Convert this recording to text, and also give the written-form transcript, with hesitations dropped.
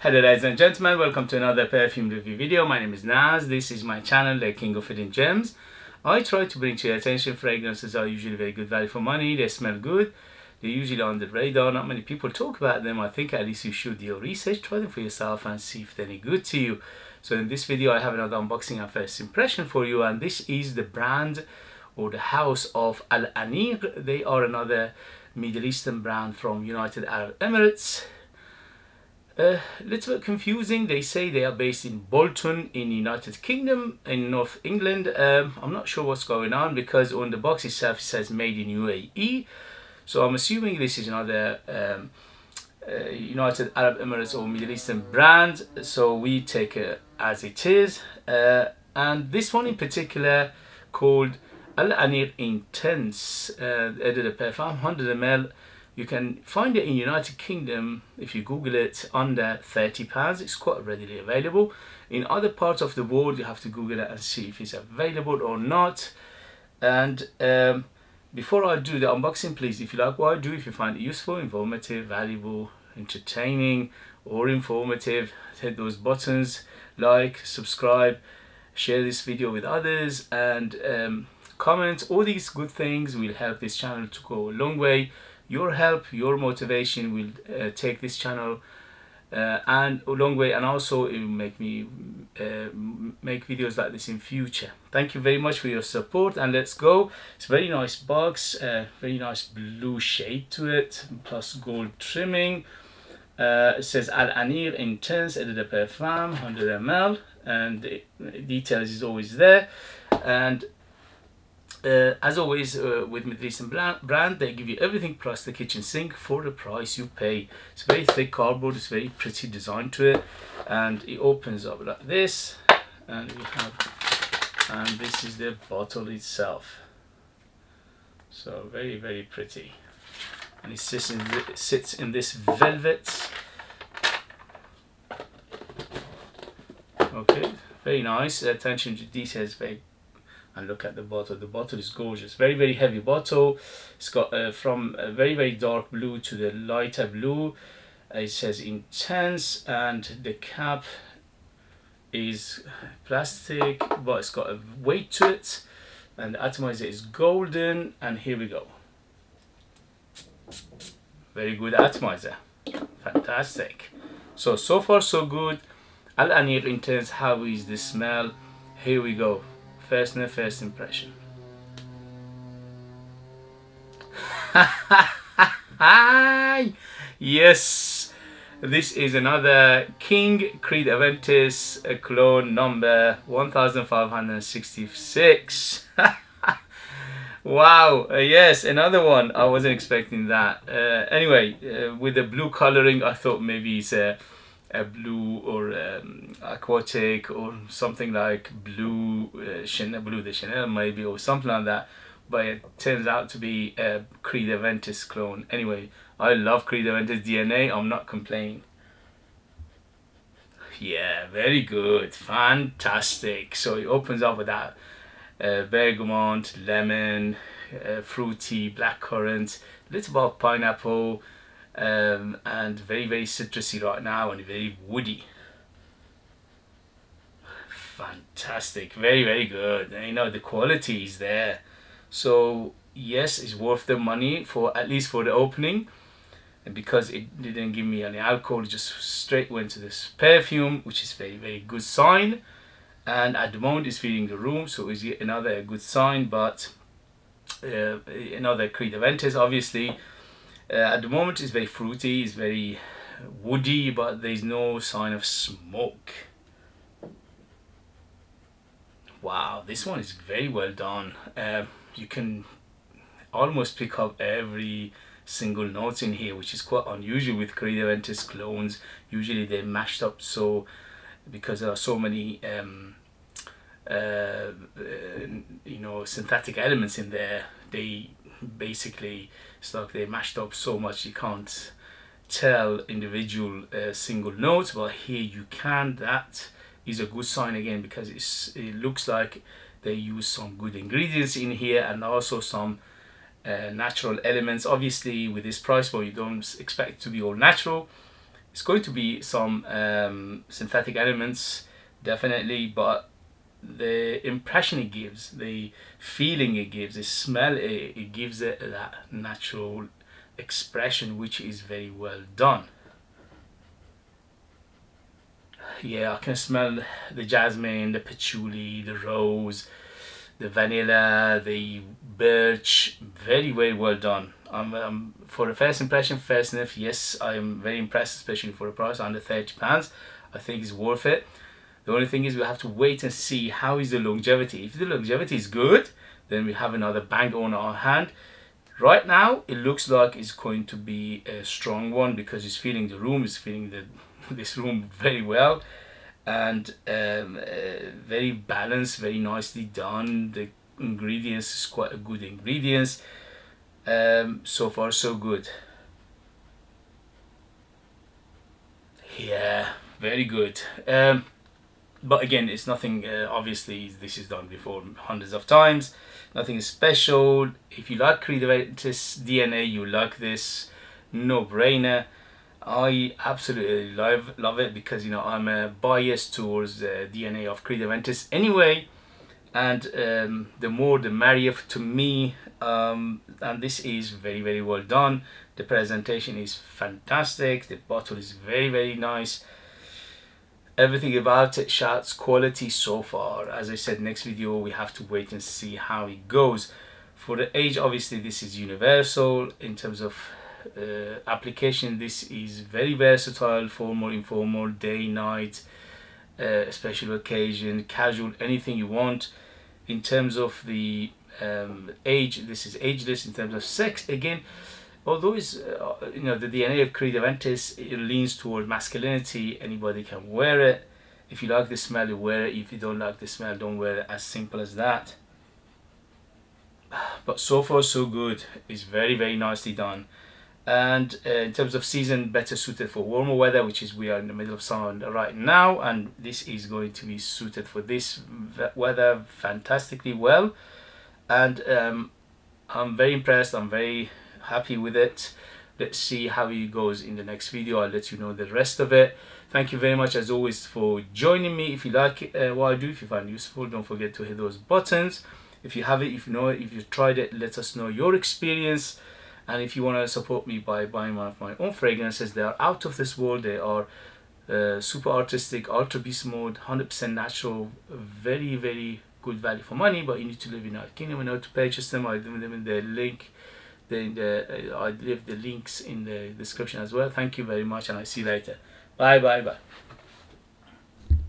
Hello ladies and gentlemen, welcome to another perfume review video. My name is Naz. This is my channel, The King of Hidden Gems. I try to bring to your attention fragrances are usually very good value for money. They smell good. They're usually on the radar. Not many people talk about them. I think at least you should do your research, try them for yourself and see if they're any good to you. So in this video I have another unboxing and first impression for you, and this is the brand or the house of Aneeq. They are another Middle Eastern brand from United Arab Emirates. Little bit confusing. They say they are based in Bolton in United Kingdom in North England. I'm not sure what's going on because on the box itself it says made in UAE, so I'm assuming this is another United Arab Emirates or Middle Eastern brand, so we take it as it is. And this one in particular called Aneeq Intense Eau de Parfum 100 ml. You can find it in United Kingdom if you Google it under £30. It's quite readily available. In other parts of the world you have to Google it and see if it's available or not. And before I do the unboxing, please, if you like what I do, if you find it useful, informative, valuable, entertaining or informative, hit those buttons, like, subscribe, share this video with others, and comment. All these good things will help this channel to go a long way. Your help, your motivation will take this channel and a long way, and also it will make me make videos like this in future. Thank you very much for your support, and let's go. It's a very nice box, very nice blue shade to it, plus gold trimming. It says Aneeq Intense Eau de Parfum 100 ml, and the details is always there. And as always with Middle Eastern brand, they give you everything plus the kitchen sink for the price you pay. It's very thick cardboard, it's very pretty design to it, and it opens up like this, and we have, and this is the bottle itself. So very pretty, and it sits in this velvet. Okay, very nice. Attention to details, very. And look at the bottle. The bottle is gorgeous. Very heavy bottle. It's got from a very dark blue to the lighter blue. It says Intense, and the cap is plastic, but it's got a weight to it, and the atomizer is golden. And here we go. Very good atomizer. Fantastic. So far so good. Aneeq Intense. How is the smell? Here we go. First impression. Yes, this is another King Creed Aventus clone number 1566. Wow, yes, another one. I wasn't expecting that. Anyway, with the blue coloring, I thought maybe it's a blue or aquatic or something like blue, Chanel, blue de Chanel maybe, or something like that, but it turns out to be a Creed Aventus clone. Anyway, I love Creed Aventus DNA. I'm not complaining. Yeah, very good, fantastic. So it opens up with that bergamot, lemon, fruity, blackcurrant, little bit of pineapple, and very citrusy right now, and very woody. Fantastic, very good. And you know, the quality is there, so yes, it's worth the money, for at least for the opening. And because it didn't give me any alcohol, it just straight went to this perfume, which is very good sign. And at the moment it's filling the room, so it's yet another good sign. But another Creed Aventus, obviously. At the moment it's very fruity, it's very woody, but there's no sign of smoke. Wow, this one is very well done. You can almost pick up every single note in here, which is quite unusual with Creed Aventus clones. Usually they're mashed up, so because there are so many you know, synthetic elements in there, they basically, it's like they mashed up so much you can't tell individual single notes, but here you can. That is a good sign again, because it looks like they use some good ingredients in here, and also some natural elements. Obviously with this price point you don't expect it to be all natural, It's going to be some synthetic elements, definitely, but the impression it gives, the feeling it gives, the smell it gives it that natural expression, which is very well done. Yeah, I can smell the jasmine, the patchouli, the rose, the vanilla, the birch. Very, very well done. For a first impression, first sniff, yes, I'm very impressed, especially for a price under £30. I think it's worth it. The only thing is we have to wait and see how is the longevity. If the longevity is good, then we have another bang on our hand. Right now, it looks like it's going to be a strong one because it's feeling the room, it's feeling this room very well, and very balanced, very nicely done. The ingredients is quite a good ingredients. So far so good. Yeah, very good. But again, it's nothing. Obviously, this is done before hundreds of times. Nothing special. If you like Creativeness DNA, you like this. No brainer. I absolutely love it because I'm biased towards the DNA of Creativeness anyway, and the more the merrier to me. And this is very, very well done. The presentation is fantastic. The bottle is very, very nice. Everything about it shouts quality so far. As I said, next video we have to wait and see how it goes. For the age, obviously this is universal in terms of application. This is very versatile, formal, informal, day, night, special occasion, casual, anything you want. In terms of the age, this is ageless. In terms of sex, again, although it's the DNA of Creativeness, it leans toward masculinity. Anybody can wear it. If you like the smell, you wear it. If you don't like the smell, don't wear it. As simple as that. But so far so good. It's very, very nicely done. And in terms of season, better suited for warmer weather, which is we are in the middle of summer right now, and this is going to be suited for this weather fantastically well. And I'm very impressed. I'm very happy with it. Let's see how it goes in the next video. I'll let you know the rest of it. Thank you very much as always for joining me. If you like what I do, if you find it useful, don't forget to hit those buttons. If you have it, if you know it, if you've tried it, let us know your experience. And if you want to support me by buying one of my own fragrances, they are out of this world. They are super artistic, ultra beast mode, 100% natural, very, very good value for money. But you need to live in the United Kingdom in order to purchase them. I leave them in the link. I leave the links in the description as well. Thank you very much, and I see you later. Bye bye bye.